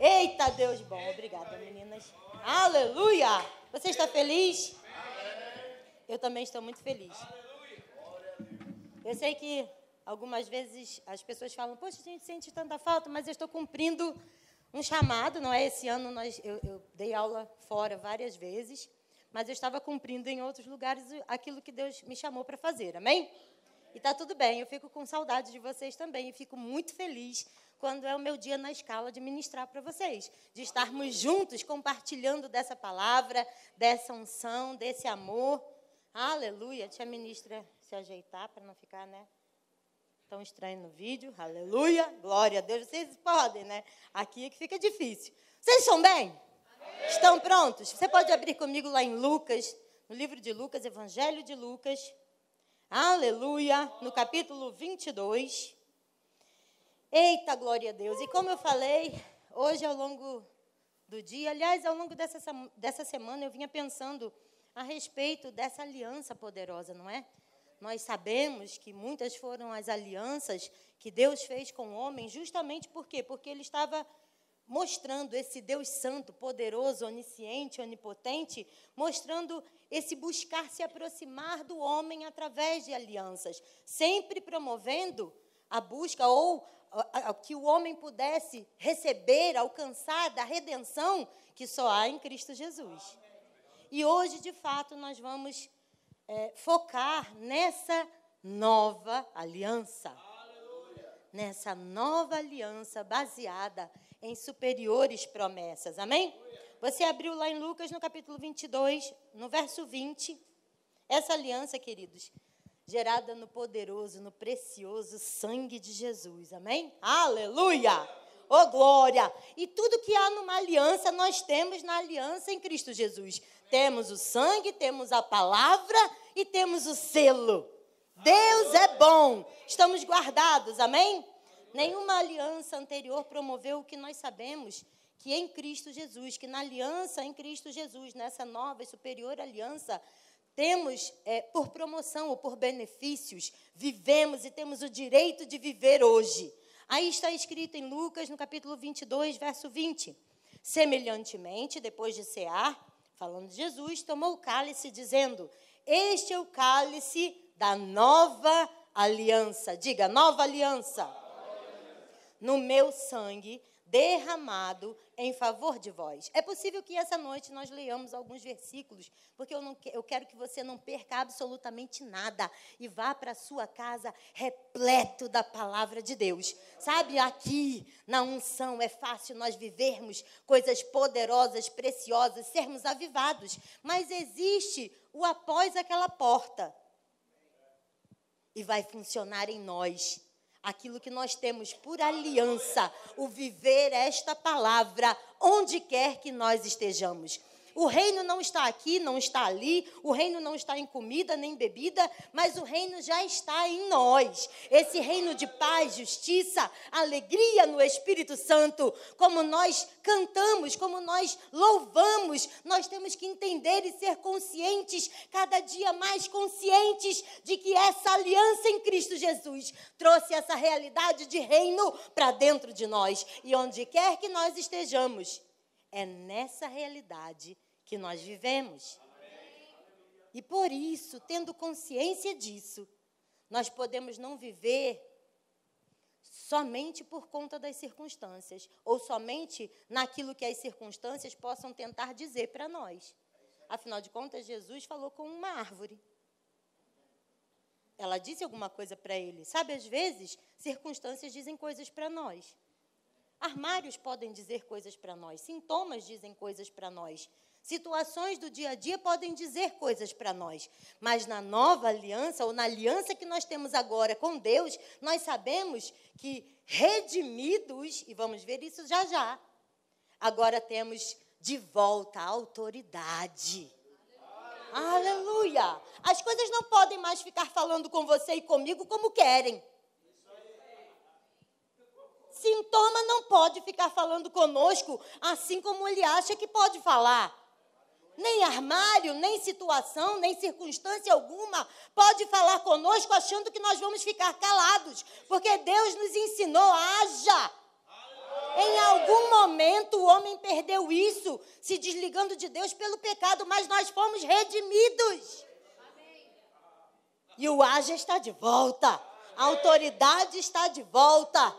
Eita, Deus bom. Obrigada, meninas. Aleluia! Você está feliz? Eu também estou muito feliz. Eu sei que algumas vezes as pessoas falam, poxa, a gente sente tanta falta, mas eu estou cumprindo um chamado, não é? Esse ano eu dei aula fora várias vezes, mas eu estava cumprindo em outros lugares aquilo que Deus me chamou para fazer, amém? E está tudo bem, eu fico com saudade de vocês também, e fico muito feliz quando é o meu dia na escala de ministrar para vocês, de estarmos juntos compartilhando dessa palavra, dessa unção, desse amor. Aleluia. Deixa a ministra se ajeitar para não ficar, né, tão estranho no vídeo. Aleluia. Glória a Deus. Vocês podem, né? Aqui é que fica difícil. Vocês estão bem? Amém. Estão prontos? Você pode abrir comigo lá em Lucas, no livro de Lucas, Evangelho de Lucas. Aleluia. No capítulo 22. Eita, glória a Deus. E como eu falei, hoje ao longo do dia, aliás, ao longo dessa semana, eu vinha pensando a respeito dessa aliança poderosa, não é? Nós sabemos que muitas foram as alianças que Deus fez com o homem, justamente por quê? Porque Ele estava mostrando esse Deus santo, poderoso, onisciente, onipotente, mostrando esse buscar se aproximar do homem através de alianças, sempre promovendo a busca ou que o homem pudesse receber, alcançar da redenção que só há em Cristo Jesus. E hoje, de fato, nós vamos focar nessa nova aliança. Aleluia. Nessa nova aliança baseada em superiores promessas. Amém? Aleluia. Você abriu lá em Lucas, no capítulo 22, no verso 20. Essa aliança, queridos, gerada no poderoso, no precioso sangue de Jesus. Amém? Aleluia! Oh, glória! E tudo que há numa aliança, nós temos na aliança em Cristo Jesus. Temos o sangue, temos a palavra e temos o selo. Deus é bom. Estamos guardados, amém? Nenhuma aliança anterior promoveu o que nós sabemos que em Cristo Jesus, que na aliança em Cristo Jesus, nessa nova e superior aliança, temos, por promoção ou por benefícios, vivemos e temos o direito de viver hoje. Aí está escrito em Lucas, no capítulo 22, verso 20. Semelhantemente, depois de cear, falando de Jesus, tomou o cálice, dizendo, este é o cálice da nova aliança. Diga, nova aliança. No meu sangue, derramado em favor de vós. É possível que essa noite nós leiamos alguns versículos, porque eu quero que você não perca absolutamente nada e vá para a sua casa repleto da palavra de Deus. Sabe, aqui na unção é fácil nós vivermos coisas poderosas, preciosas, sermos avivados, mas existe o após aquela porta. E vai funcionar em nós aquilo que nós temos por aliança, o viver esta palavra onde quer que nós estejamos. O reino não está aqui, não está ali, o reino não está em comida nem bebida, mas o reino já está em nós. Esse reino de paz, justiça, alegria no Espírito Santo, como nós cantamos, como nós louvamos, nós temos que entender e ser conscientes, cada dia mais conscientes de que essa aliança em Cristo Jesus trouxe essa realidade de reino para dentro de nós. E onde quer que nós estejamos, é nessa realidade que nós vivemos. Amém. E por isso, tendo consciência disso, nós podemos não viver somente por conta das circunstâncias, ou somente naquilo que as circunstâncias possam tentar dizer para nós. Afinal de contas, Jesus falou com uma árvore. Ela disse alguma coisa para ele. Sabe, às vezes, circunstâncias dizem coisas para nós. Armários podem dizer coisas para nós, sintomas dizem coisas para nós, situações do dia a dia podem dizer coisas para nós, mas na nova aliança, ou na aliança que nós temos agora com Deus, nós sabemos que redimidos, e vamos ver isso já já, agora temos de volta a autoridade. Aleluia! As coisas não podem mais ficar falando com você e comigo como querem. Sintoma não pode ficar falando conosco assim como ele acha que pode falar. Nem armário, nem situação, nem circunstância alguma pode falar conosco achando que nós vamos ficar calados. Porque Deus nos ensinou, haja. Em algum momento o homem perdeu isso, se desligando de Deus pelo pecado, mas nós fomos redimidos. E o haja está de volta, a autoridade está de volta,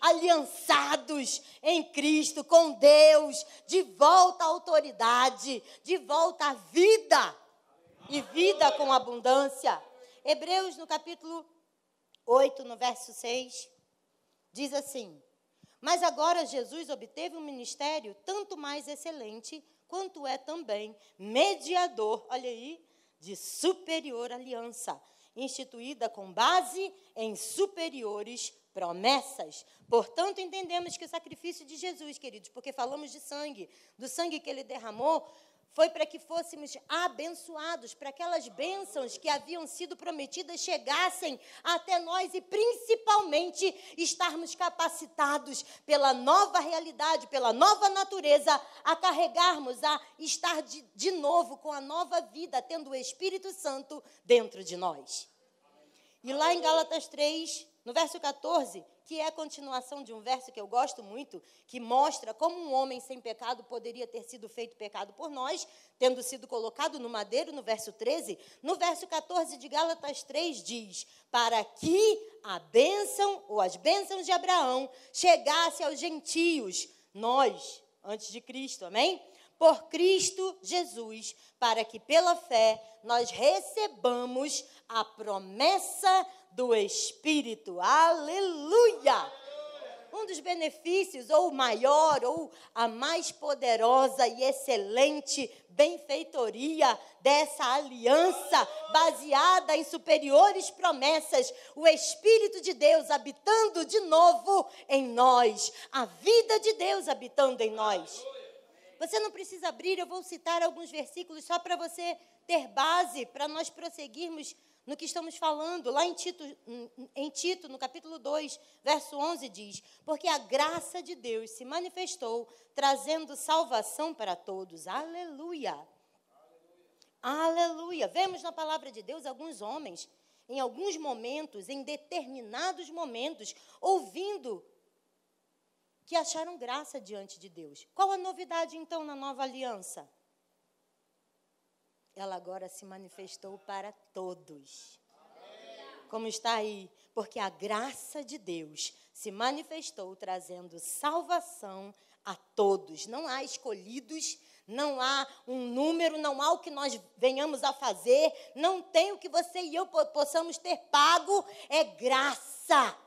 aliançados em Cristo, com Deus, de volta à autoridade, de volta à vida, e vida com abundância. Hebreus, no capítulo 8, no verso 6, diz assim: mas agora Jesus obteve um ministério tanto mais excelente, quanto é também mediador, olha aí, de superior aliança, instituída com base em superiores promessas. Portanto, entendemos que o sacrifício de Jesus, queridos, porque falamos de sangue, do sangue que ele derramou, foi para que fôssemos abençoados, para que aquelas bênçãos que haviam sido prometidas chegassem até nós e, principalmente, estarmos capacitados pela nova realidade, pela nova natureza, a carregarmos, a estar de novo com a nova vida, tendo o Espírito Santo dentro de nós. E lá em Gálatas 3, no verso 14, que é a continuação de um verso que eu gosto muito, que mostra como um homem sem pecado poderia ter sido feito pecado por nós, tendo sido colocado no madeiro, no verso 13. No verso 14 de Gálatas 3 diz: para que a bênção, ou as bênçãos de Abraão, chegasse aos gentios, nós, antes de Cristo, amém? Por Cristo Jesus, para que pela fé nós recebamos a promessa do Espírito. Aleluia! Um dos benefícios, ou o maior, ou a mais poderosa e excelente benfeitoria dessa aliança, baseada em superiores promessas, o Espírito de Deus habitando de novo em nós, a vida de Deus habitando em nós. Você não precisa abrir, eu vou citar alguns versículos só para você ter base, para nós prosseguirmos no que estamos falando. Lá em Tito, no capítulo 2, verso 11, diz: porque a graça de Deus se manifestou, trazendo salvação para todos. Aleluia! Aleluia! Vemos na palavra de Deus alguns homens, em alguns momentos, em determinados momentos, ouvindo que acharam graça diante de Deus. Qual a novidade, então, na nova aliança? Ela agora se manifestou para todos. Como está aí? Porque a graça de Deus se manifestou, trazendo salvação a todos. Não há escolhidos, não há um número, não há o que nós venhamos a fazer, não tem o que você e eu possamos ter pago, é graça.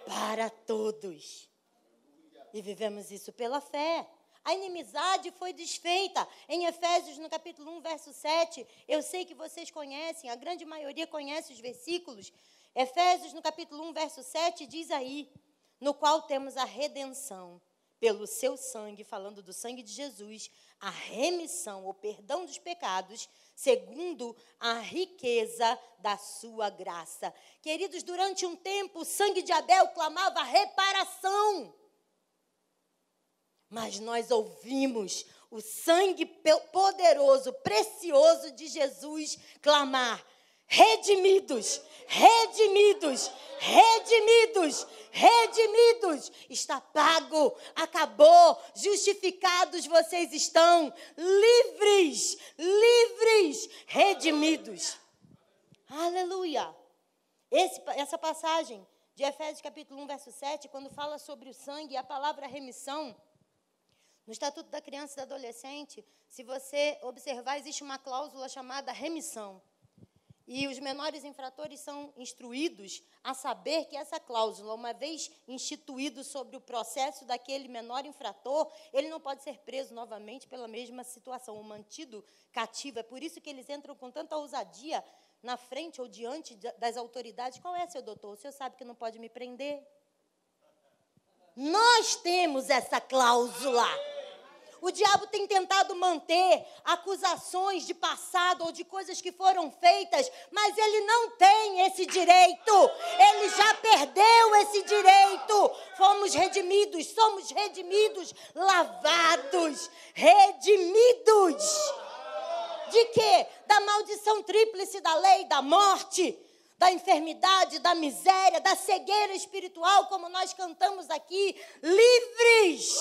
Para todos. E vivemos isso pela fé. A inimizade foi desfeita. Em Efésios, no capítulo 1, verso 7, eu sei que vocês conhecem, a grande maioria conhece os versículos. Efésios, no capítulo 1, verso 7, diz aí: no qual temos a redenção, pelo seu sangue, falando do sangue de Jesus, a remissão, o perdão dos pecados, segundo a riqueza da sua graça. Queridos, durante um tempo, o sangue de Abel clamava reparação. Mas nós ouvimos o sangue poderoso, precioso de Jesus clamar: redimidos, redimidos, redimidos, redimidos, está pago, acabou, justificados vocês estão, livres, livres, redimidos. Aleluia! Essa passagem de Efésios capítulo 1, verso 7, quando fala sobre o sangue, a palavra remissão, no Estatuto da Criança e do Adolescente, se você observar, existe uma cláusula chamada remissão. E os menores infratores são instruídos a saber que essa cláusula, uma vez instituído sobre o processo daquele menor infrator, ele não pode ser preso novamente pela mesma situação, ou mantido cativo. É por isso que eles entram com tanta ousadia na frente ou diante das autoridades. Qual é, seu doutor? O senhor sabe que não pode me prender? Nós temos essa cláusula. O diabo tem tentado manter acusações de passado ou de coisas que foram feitas, mas ele não tem esse direito. Ele já perdeu esse direito. Fomos redimidos, somos redimidos, lavados, redimidos. De quê? Da maldição tríplice da lei, da morte, da enfermidade, da miséria, da cegueira espiritual, como nós cantamos aqui, livres.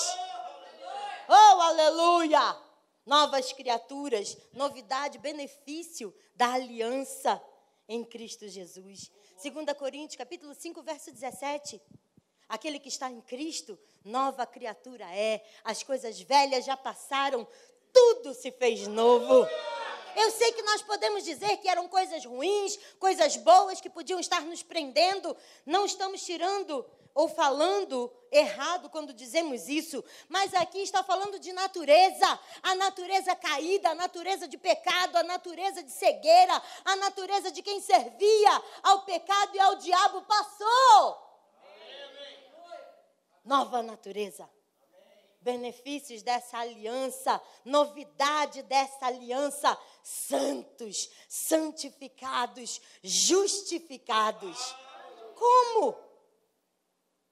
Oh, aleluia! Novas criaturas, novidade, benefício da aliança em Cristo Jesus. 2 Coríntios, capítulo 5, verso 17. Aquele que está em Cristo, nova criatura é. As coisas velhas já passaram, tudo se fez novo. Eu sei que nós podemos dizer que eram coisas ruins, coisas boas que podiam estar nos prendendo. Não estamos tirando ou falando errado quando dizemos isso. Mas aqui está falando de natureza. A natureza caída, a natureza de pecado, a natureza de cegueira, a natureza de quem servia ao pecado e ao diabo passou. Nova natureza. Benefícios dessa aliança, novidade dessa aliança, santos, santificados, justificados. Como?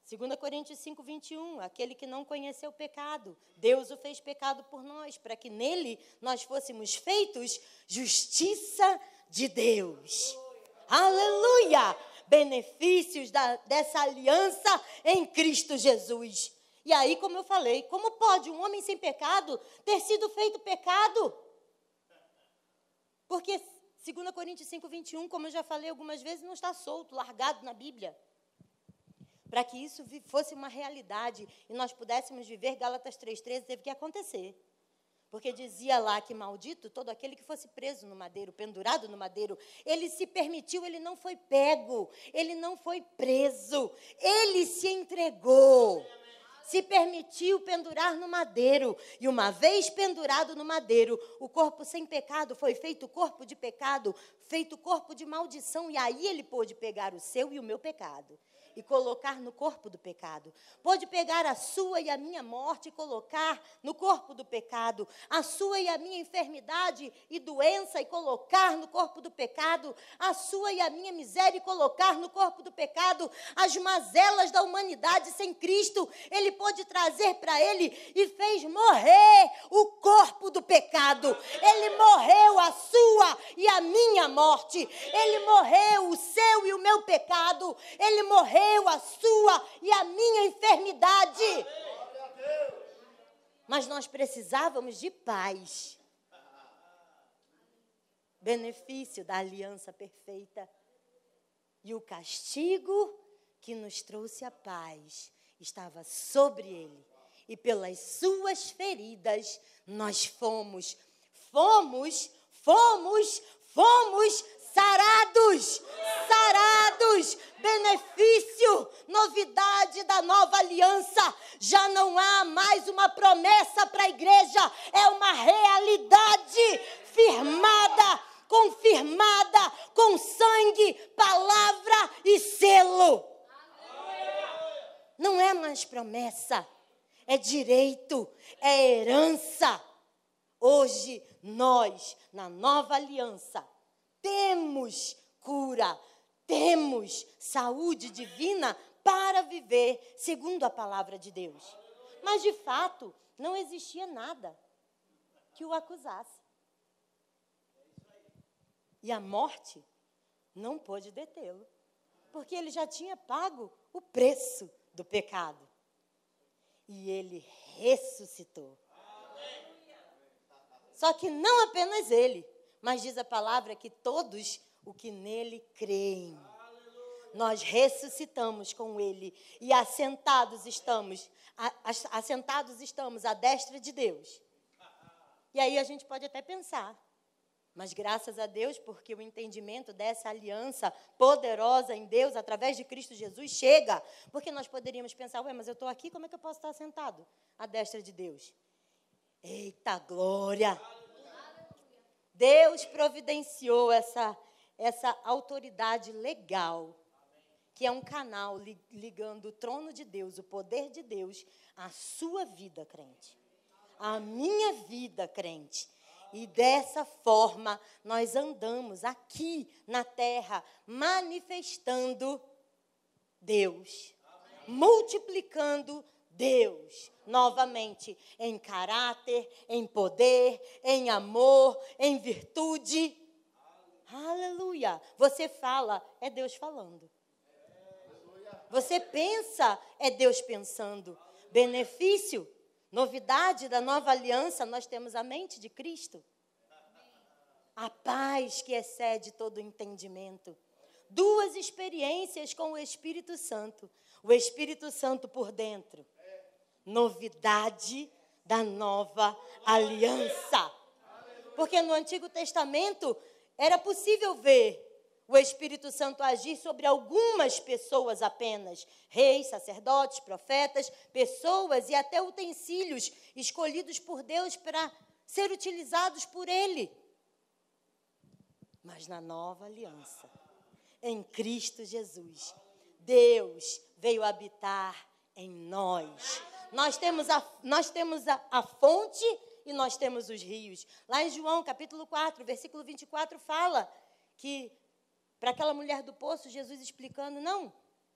2 Coríntios 5, 21, aquele que não conheceu o pecado, Deus o fez pecado por nós, para que nele nós fôssemos feitos justiça de Deus. Aleluia! Benefícios dessa aliança em Cristo Jesus. E aí, como eu falei, como pode um homem sem pecado ter sido feito pecado? Porque 2 Coríntios 5, 21, como eu já falei algumas vezes, não está solto, largado na Bíblia. Para que isso fosse uma realidade e nós pudéssemos viver, Gálatas 3,13 teve que acontecer. Porque dizia lá que maldito todo aquele que fosse preso no madeiro, pendurado no madeiro. Ele se permitiu, ele não foi pego, ele não foi preso, ele se entregou. Se permitiu pendurar no madeiro. E uma vez pendurado no madeiro, o corpo sem pecado foi feito corpo de pecado, feito corpo de maldição. E aí ele pôde pegar o seu e o meu pecado e colocar no corpo do pecado. Pôde pegar a sua e a minha morte e colocar no corpo do pecado. A sua e a minha enfermidade e doença e colocar no corpo do pecado. A sua e a minha miséria e colocar no corpo do pecado. As mazelas da humanidade sem Cristo, ele pôde trazer para ele e fez morrer o corpo do pecado. Ele morreu a sua e a minha morte. Ele morreu o seu e o meu pecado. Ele morreu a sua e a minha enfermidade. Mas nós precisávamos de paz. Benefício da aliança perfeita. E o castigo que nos trouxe a paz estava sobre ele. E pelas suas feridas nós fomos sarados, benefício, novidade da nova aliança. Já não há mais uma promessa para a igreja, é uma realidade firmada, confirmada, com sangue, palavra e selo. Não é mais promessa, é direito, é herança. Hoje nós, na nova aliança, temos cura, temos saúde divina para viver segundo a palavra de Deus. Mas, de fato, não existia nada que o acusasse. E a morte não pôde detê-lo, porque ele já tinha pago o preço do pecado. E ele ressuscitou. Só que não apenas ele, mas diz a palavra que todos o que nele creem. Nós ressuscitamos com ele e assentados estamos à destra de Deus. E aí a gente pode até pensar, mas graças a Deus, porque o entendimento dessa aliança poderosa em Deus, através de Cristo Jesus, chega. Porque nós poderíamos pensar, mas eu estou aqui, como é que eu posso estar sentado à destra de Deus? Eita glória! Deus providenciou essa autoridade legal, que é um canal ligando o trono de Deus, o poder de Deus, à sua vida, crente. À minha vida, crente. E dessa forma, nós andamos aqui na terra, manifestando Deus, multiplicando Deus, novamente, em caráter, em poder, em amor, em virtude. Aleluia. Você fala, é Deus falando. Você pensa, é Deus pensando. Benefício, novidade da nova aliança, nós temos a mente de Cristo. A paz que excede todo o entendimento. 2 experiências com o Espírito Santo. O Espírito Santo por dentro. Novidade da nova aliança. Porque no Antigo Testamento era possível ver o Espírito Santo agir sobre algumas pessoas apenas. Reis, sacerdotes, profetas, pessoas e até utensílios escolhidos por Deus para ser utilizados por Ele. Mas na nova aliança, em Cristo Jesus, Deus veio habitar em nós. Nós temos a fonte e nós temos os rios. Lá em João, capítulo 4, versículo 24, fala que, para aquela mulher do poço, Jesus explicando, não,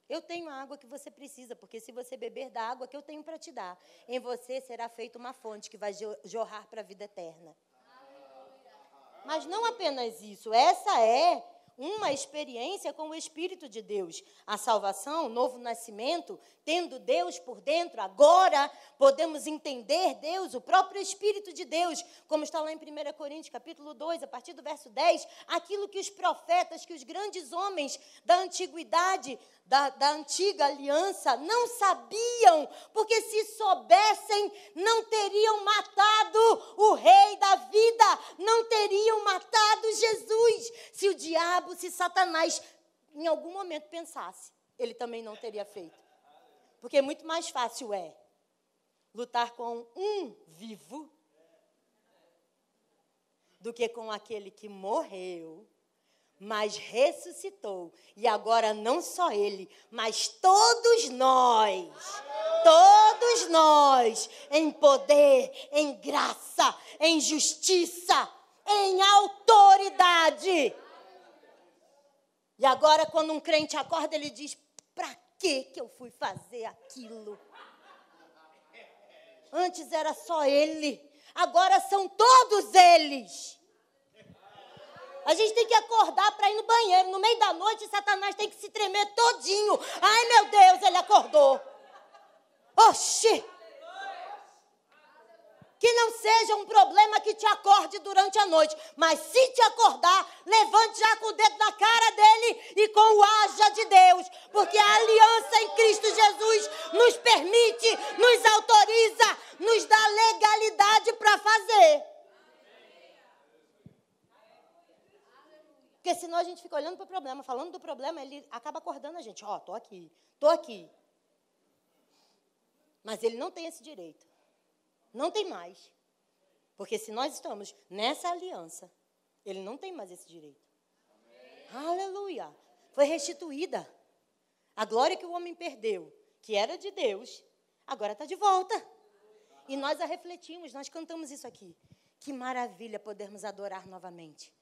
eu tenho a água que você precisa, porque se você beber da água que eu tenho para te dar, em você será feita uma fonte que vai jorrar para a vida eterna. Mas não apenas isso, essa é uma experiência com o Espírito de Deus. A salvação, o novo nascimento, tendo Deus por dentro, agora podemos entender Deus, o próprio Espírito de Deus, como está lá em 1 Coríntios, capítulo 2, a partir do verso 10, aquilo que os profetas, que os grandes homens da antiguidade, da antiga aliança, não sabiam, porque se soubessem, não teriam matado o Rei da vida, não teriam matado Jesus. Se o diabo, se Satanás, em algum momento pensasse, ele também não teria feito. Porque muito mais fácil é lutar com um vivo do que com aquele que morreu, mas ressuscitou. E agora não só ele, mas todos nós, em poder, em graça, em justiça, em autoridade. E agora, quando um crente acorda, ele diz, para que eu fui fazer aquilo? Antes era só ele, agora são todos eles. A gente tem que acordar para ir no banheiro. No meio da noite, Satanás tem que se tremer todinho. Ai, meu Deus, ele acordou. Oxi! Que não seja um problema que te acorde durante a noite. Mas se te acordar, levante já com o dedo na cara dele e com o haja de Deus. Porque a aliança em Cristo Jesus nos permite, nos autoriza, nos dá legalidade para fazer. Porque senão a gente fica olhando para o problema, falando do problema, ele acaba acordando a gente. Ó, tô aqui. Mas ele não tem esse direito. Não tem mais. Porque se nós estamos nessa aliança, ele não tem mais esse direito. Amém. Aleluia. Foi restituída. A glória que o homem perdeu, que era de Deus, agora está de volta. E nós a refletimos, nós cantamos isso aqui. Que maravilha podermos adorar novamente.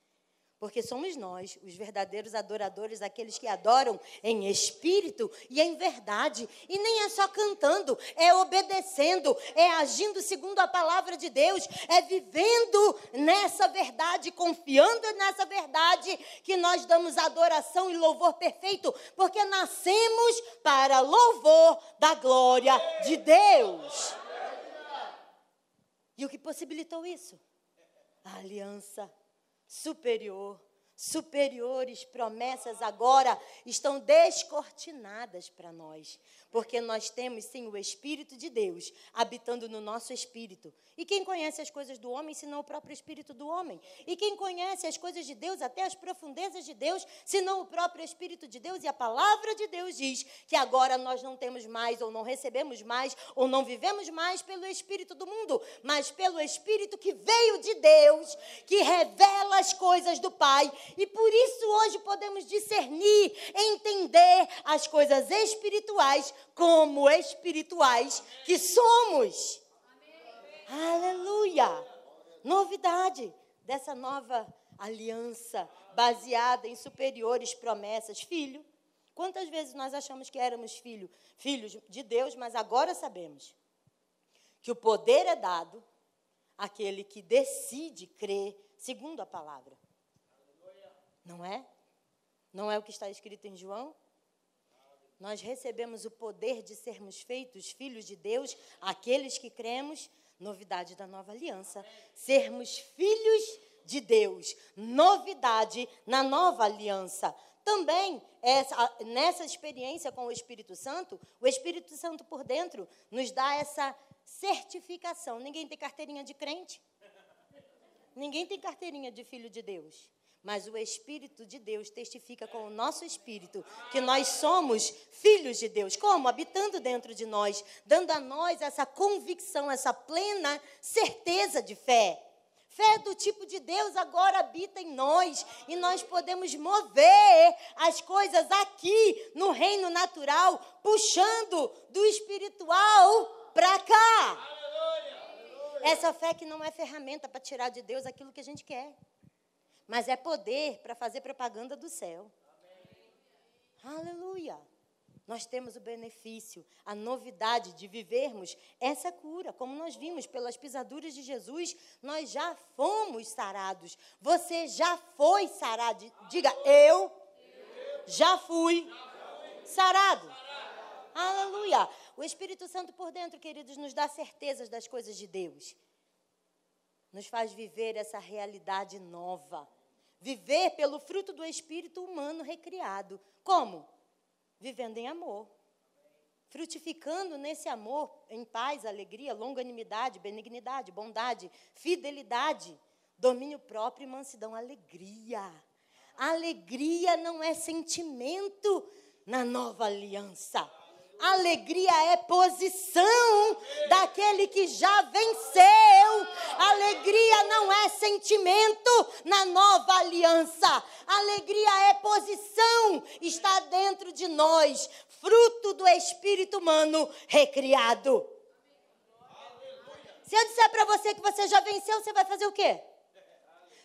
Porque somos nós, os verdadeiros adoradores, aqueles que adoram em espírito e em verdade. E nem é só cantando, é obedecendo, é agindo segundo a palavra de Deus, é vivendo nessa verdade, confiando nessa verdade, que nós damos adoração e louvor perfeito, porque nascemos para louvor da glória de Deus. E o que possibilitou isso? A aliança superiores promessas agora estão descortinadas para nós, porque nós temos sim o Espírito de Deus habitando no nosso espírito. E quem conhece as coisas do homem, senão o próprio Espírito do homem? E quem conhece as coisas de Deus, até as profundezas de Deus, senão o próprio Espírito de Deus? E a palavra de Deus diz que agora nós não temos mais, ou não recebemos mais, ou não vivemos mais pelo Espírito do mundo, mas pelo Espírito que veio de Deus, que revela as coisas do Pai. E por isso hoje podemos discernir, entender as coisas espirituais como espirituais que somos. Aleluia! Novidade dessa nova aliança baseada em superiores promessas. Filho, quantas vezes nós achamos que éramos filhos de Deus, mas agora sabemos que o poder é dado àquele que decide crer segundo a palavra. Não é? Não é o que está escrito em João? Nós recebemos o poder de sermos feitos filhos de Deus, aqueles que cremos, novidade da nova aliança. Sermos filhos de Deus, novidade na nova aliança. Também, nessa experiência com o Espírito Santo por dentro nos dá essa certificação. Ninguém tem carteirinha de crente? Ninguém tem carteirinha de filho de Deus. Mas o Espírito de Deus testifica com o nosso espírito que nós somos filhos de Deus. Como? Habitando dentro de nós, dando a nós essa convicção, essa plena certeza de fé. Fé do tipo de Deus agora habita em nós e nós podemos mover as coisas aqui no reino natural, puxando do espiritual para cá. Essa fé que não é ferramenta para tirar de Deus aquilo que a gente quer, mas é poder para fazer propaganda do céu. Aleluia! Nós temos o benefício, a novidade de vivermos essa cura. Como nós vimos pelas pisaduras de Jesus, nós já fomos sarados. Você já foi sarado. Diga, eu já fui sarado. Aleluia! O Espírito Santo por dentro, queridos, nos dá certezas das coisas de Deus. Nos faz viver essa realidade nova. Viver pelo fruto do Espírito humano recriado. Como? Vivendo em amor. Frutificando nesse amor, em paz, alegria, longanimidade, benignidade, bondade, fidelidade, domínio próprio e mansidão. Alegria. Alegria não é sentimento na nova aliança. Alegria é posição daquele que já venceu. Alegria não é sentimento na nova aliança. Alegria é posição, está dentro de nós, fruto do espírito humano recriado. Se eu disser para você que você já venceu, você vai fazer o quê?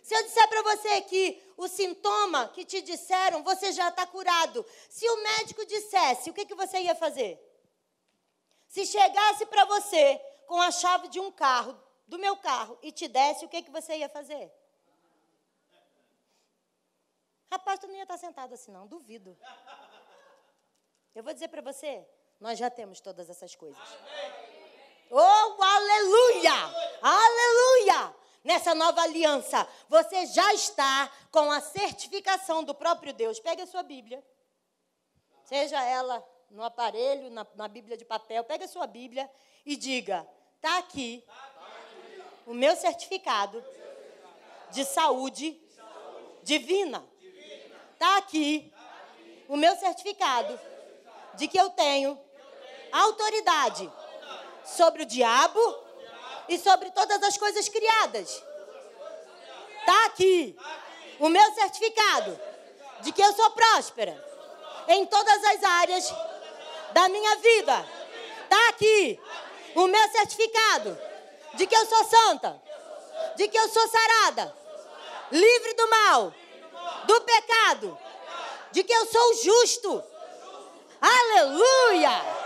Se eu disser para você que o sintoma que te disseram, você já está curado. Se o médico dissesse, o que você ia fazer? Se chegasse para você com a chave de um carro, do meu carro, e te desse, o que você ia fazer? Rapaz, tu não ia estar sentado assim não, duvido. Eu vou dizer para você, nós já temos todas essas coisas. Oh, aleluia! Aleluia! Nessa nova aliança, você já está com a certificação do próprio Deus. Pegue a sua Bíblia, seja ela no aparelho, na Bíblia de papel, pegue a sua Bíblia e diga, está aqui o meu certificado de saúde divina. Está aqui o meu certificado de que eu tenho autoridade sobre o diabo e sobre todas as coisas criadas. Está aqui o meu certificado de que eu sou próspera em todas as áreas da minha vida. Está aqui o meu certificado de que eu sou santa, de que eu sou sarada, livre do mal, do pecado, de que eu sou justo. Aleluia!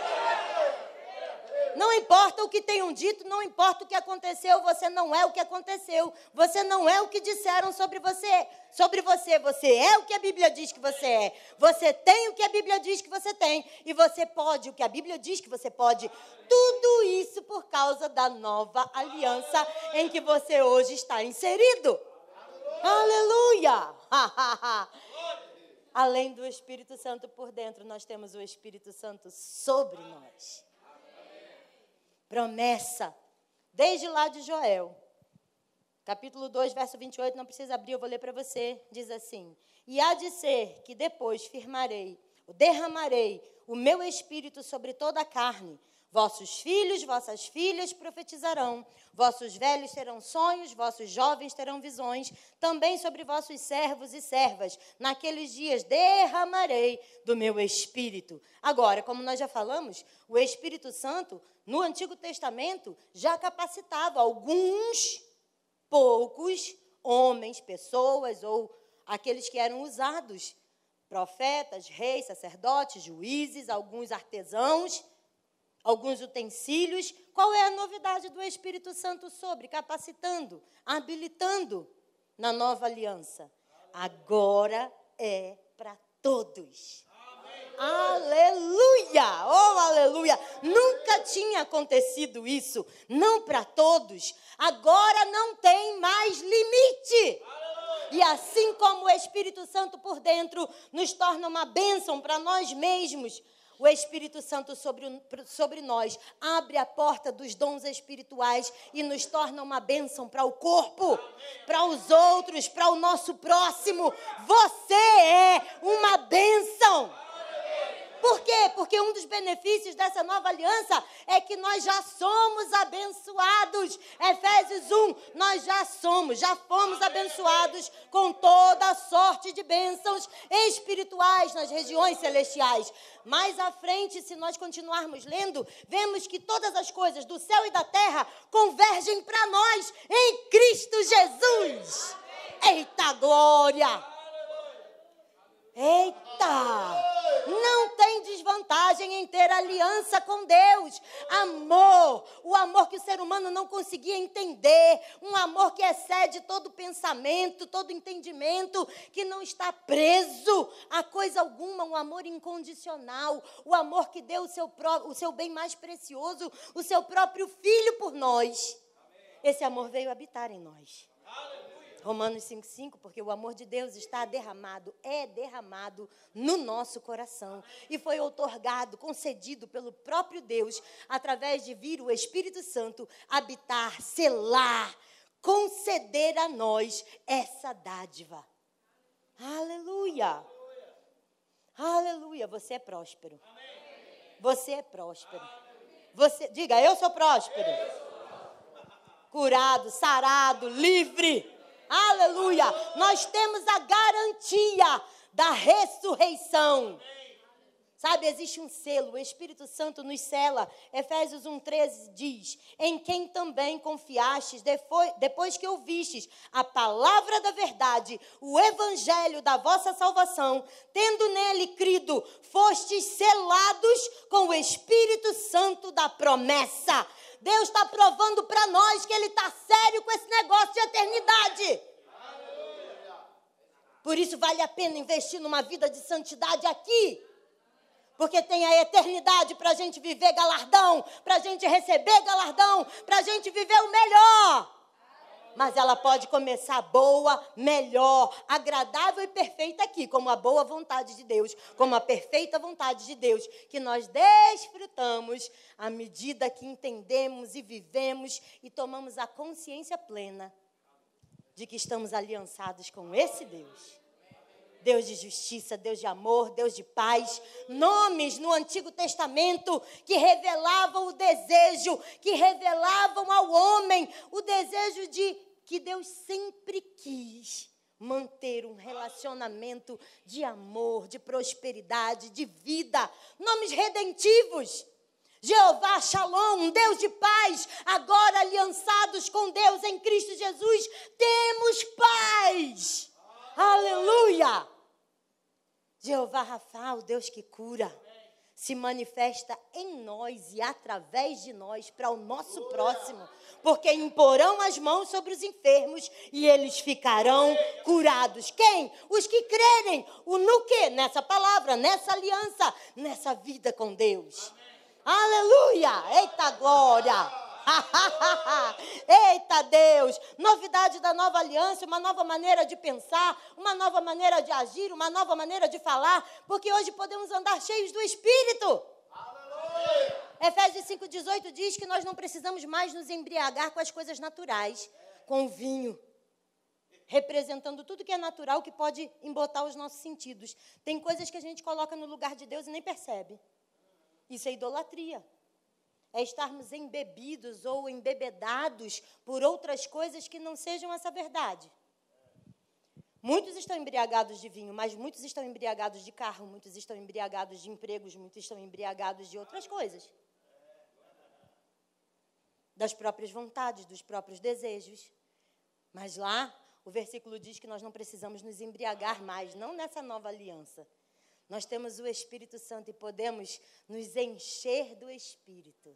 Não importa o que tenham dito, não importa o que aconteceu, você não é o que aconteceu. Você não é o que disseram sobre você. Sobre você, você é o que a Bíblia diz que você é. Você tem o que a Bíblia diz que você tem. E você pode o que a Bíblia diz que você pode. Tudo isso por causa da nova aliança em que você hoje está inserido. Aleluia! Além do Espírito Santo por dentro, nós temos o Espírito Santo sobre nós. Promessa, desde lá de Joel, capítulo 2, verso 28, não precisa abrir, eu vou ler para você, diz assim, e há de ser que depois derramarei o meu espírito sobre toda a carne, vossos filhos, vossas filhas profetizarão, vossos velhos terão sonhos, vossos jovens terão visões, também sobre vossos servos e servas, naqueles dias derramarei do meu espírito. Agora, como nós já falamos, o Espírito Santo, no Antigo Testamento, já capacitava alguns, poucos homens, pessoas, ou aqueles que eram usados, profetas, reis, sacerdotes, juízes, alguns artesãos, alguns utensílios. Qual é a novidade do Espírito Santo sobre? Capacitando, habilitando na nova aliança. agora é para todos. Aleluia! Oh, aleluia! Nunca tinha acontecido isso. Não para todos. Agora não tem mais limite. E assim como o Espírito Santo por dentro nos torna uma bênção para nós mesmos, o Espírito Santo sobre nós abre a porta dos dons espirituais e nos torna uma bênção para o corpo, para os outros, para o nosso próximo. Você é uma bênção. Por quê? Porque um dos benefícios dessa nova aliança é que nós já somos abençoados. Efésios 1, nós já fomos abençoados com toda sorte de bênçãos espirituais nas regiões celestiais. Mais à frente, se nós continuarmos lendo, vemos que todas as coisas do céu e da terra convergem para nós em Cristo Jesus. Eita glória! Eita! Não tem desvantagem em ter aliança com Deus. Amor, o amor que o ser humano não conseguia entender, um amor que excede todo pensamento, todo entendimento, que não está preso a coisa alguma, um amor incondicional, o amor que deu o seu bem mais precioso, o seu próprio Filho por nós. Esse amor veio habitar em nós. Romanos 5,5, porque o amor de Deus está derramado no nosso coração. E foi outorgado, concedido pelo próprio Deus, através de vir o Espírito Santo habitar, selar, conceder a nós essa dádiva. Aleluia! Aleluia! Você é próspero. Você é próspero. Diga, eu sou próspero. Curado, sarado, livre. Aleluia! Nós temos a garantia da ressurreição. Sabe, existe um selo, o Espírito Santo nos sela. Efésios 1,13 diz: em quem também confiastes, depois que ouvistes a palavra da verdade, o evangelho da vossa salvação, tendo nele crido, fostes selados com o Espírito Santo da promessa. Deus está provando para nós que Ele está sério com esse negócio de eternidade. Por isso vale a pena investir numa vida de santidade aqui. Porque tem a eternidade para a gente viver galardão, para a gente receber galardão, para a gente viver o melhor. Mas ela pode começar boa, melhor, agradável e perfeita aqui, como a boa vontade de Deus, como a perfeita vontade de Deus, que nós desfrutamos à medida que entendemos e vivemos e tomamos a consciência plena de que estamos aliançados com esse Deus. Deus de justiça, Deus de amor, Deus de paz. Nomes no Antigo Testamento que revelavam o desejo, que revelavam ao homem o desejo de que Deus sempre quis manter um relacionamento de amor, de prosperidade, de vida. Nomes redentivos. Jeová Shalom, um Deus de paz, agora aliançados com Deus em Cristo Jesus, temos paz. Aleluia! Jeová Rafa, o Deus que cura, se manifesta em nós e através de nós para o nosso próximo, porque imporão as mãos sobre os enfermos e eles ficarão curados. Quem? Os que crerem. No quê? Nessa palavra, nessa aliança, nessa vida com Deus. Aleluia! Eita glória! Eita Deus! Novidade da nova aliança, uma nova maneira de pensar, uma nova maneira de agir, uma nova maneira de falar, porque hoje podemos andar cheios do Espírito. Aleluia! Efésios 5,18 diz que nós não precisamos mais nos embriagar com as coisas naturais, com o vinho, representando tudo que é natural, que pode embotar os nossos sentidos. Tem coisas que a gente coloca no lugar de Deus e nem percebe. Isso é idolatria. É estarmos embebidos ou embebedados por outras coisas que não sejam essa verdade. Muitos estão embriagados de vinho, mas muitos estão embriagados de carro, muitos estão embriagados de empregos, muitos estão embriagados de outras coisas. Das próprias vontades, dos próprios desejos. Mas lá, o versículo diz que nós não precisamos nos embriagar mais, não nessa nova aliança. Nós temos o Espírito Santo e podemos nos encher do Espírito.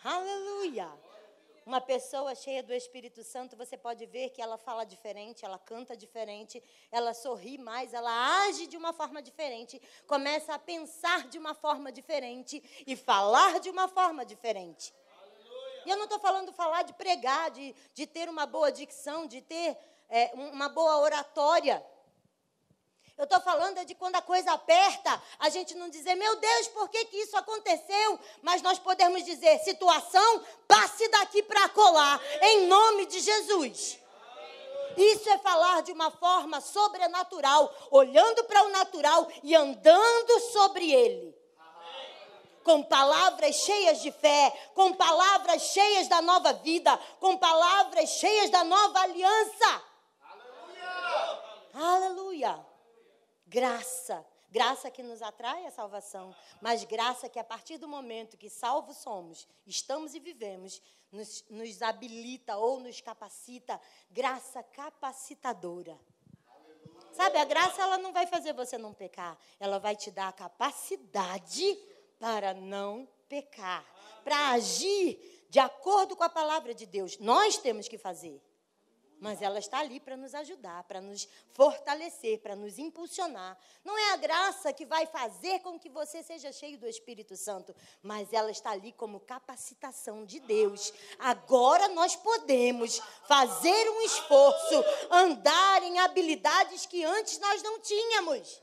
Aleluia! Uma pessoa cheia do Espírito Santo, você pode ver que ela fala diferente, ela canta diferente, ela sorri mais, ela age de uma forma diferente, começa a pensar de uma forma diferente e falar de uma forma diferente. E eu não estou falando falar de pregar, de ter uma boa dicção, de ter uma boa oratória. Eu estou falando de quando a coisa aperta, a gente não dizer, meu Deus, por que isso aconteceu? Mas nós podemos dizer, situação, passe daqui para colar, em nome de Jesus. Isso é falar de uma forma sobrenatural, olhando para o natural e andando sobre ele. Com palavras cheias de fé, com palavras cheias da nova vida, com palavras cheias da nova aliança. Aleluia! Aleluia! Graça que nos atrai à salvação, mas graça que a partir do momento que salvos somos, estamos e vivemos, nos habilita ou nos capacita, graça capacitadora. Sabe, a graça ela não vai fazer você não pecar, ela vai te dar a capacidade para não pecar, para agir de acordo com a palavra de Deus. Nós temos que fazer. Mas ela está ali para nos ajudar, para nos fortalecer, para nos impulsionar. Não é a graça que vai fazer com que você seja cheio do Espírito Santo, mas ela está ali como capacitação de Deus. Agora nós podemos fazer um esforço, andar em habilidades que antes nós não tínhamos.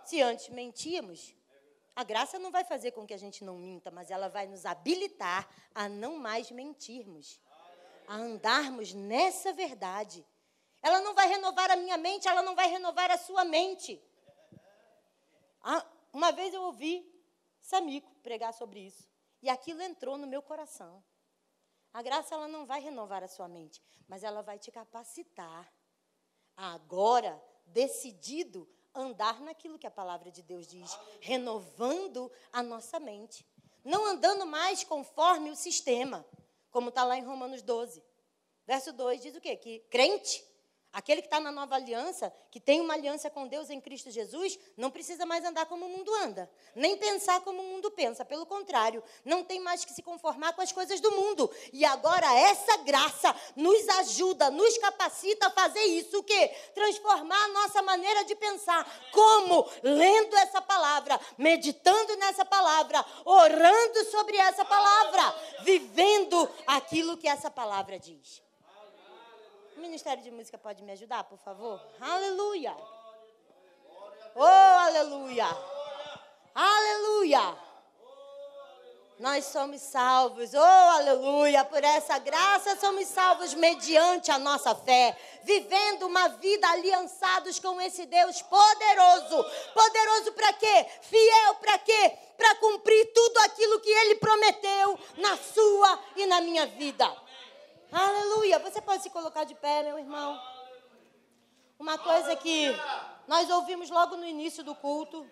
Se antes mentíamos, a graça não vai fazer com que a gente não minta, mas ela vai nos habilitar a não mais mentirmos. A andarmos nessa verdade. Ela não vai renovar a minha mente, ela não vai renovar a sua mente. Uma vez eu ouvi Samico pregar sobre isso, e aquilo entrou no meu coração. A graça ela não vai renovar a sua mente, mas ela vai te capacitar a agora, decidido, andar naquilo que a palavra de Deus diz, renovando a nossa mente. Não andando mais conforme o sistema. Como está lá em Romanos 12, verso 2, diz o quê? Que crente, aquele que está na nova aliança, que tem uma aliança com Deus em Cristo Jesus, não precisa mais andar como o mundo anda, nem pensar como o mundo pensa. Pelo contrário, não tem mais que se conformar com as coisas do mundo. E agora essa graça nos ajuda, nos capacita a fazer isso, o quê? Transformar a nossa maneira de pensar. Como? Lendo essa palavra, meditando nessa palavra, orando sobre essa palavra, vivendo aquilo que essa palavra diz. O Ministério de Música pode me ajudar, por favor? Aleluia! Oh, aleluia! Aleluia! Nós somos salvos, oh, aleluia! Por essa graça somos salvos mediante a nossa fé, vivendo uma vida aliançados com esse Deus poderoso. Poderoso para quê? Fiel para quê? Para cumprir tudo aquilo que Ele prometeu na sua e na minha vida. Aleluia! Você pode se colocar de pé, meu irmão? Uma coisa que nós ouvimos logo no início do culto.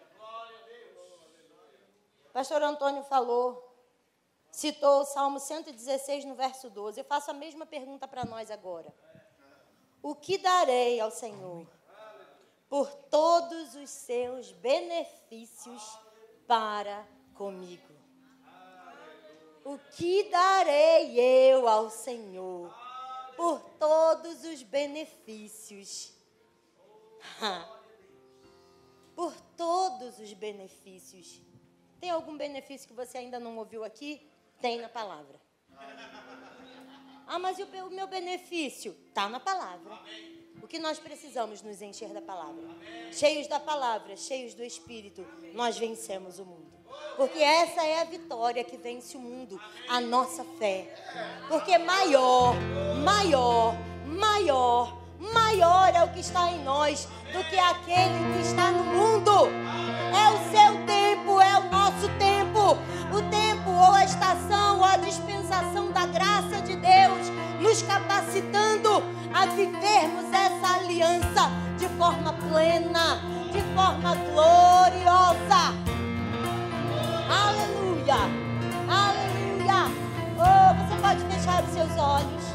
O pastor Antônio falou, citou o Salmo 116 no verso 12. Eu faço a mesma pergunta para nós agora. O que darei ao Senhor por todos os seus benefícios para comigo? O que darei eu ao Senhor por todos os benefícios? Por todos os benefícios. Tem algum benefício que você ainda não ouviu aqui? Tem na palavra. Mas e o meu benefício? Está na palavra. O que nós precisamos nos encher da palavra. Cheios da palavra, cheios do Espírito, nós vencemos o mundo. Porque essa é a vitória que vence o mundo, a nossa fé. Porque maior é o que está em nós do que aquele que está no mundo. É o seu tempo, é o nosso tempo. O tempo ou a estação ou a dispensação da graça de Deus, nos capacitando a vivermos essa aliança de forma plena, de forma gloriosa. Aleluia! Aleluia! Oh, você pode fechar os seus olhos.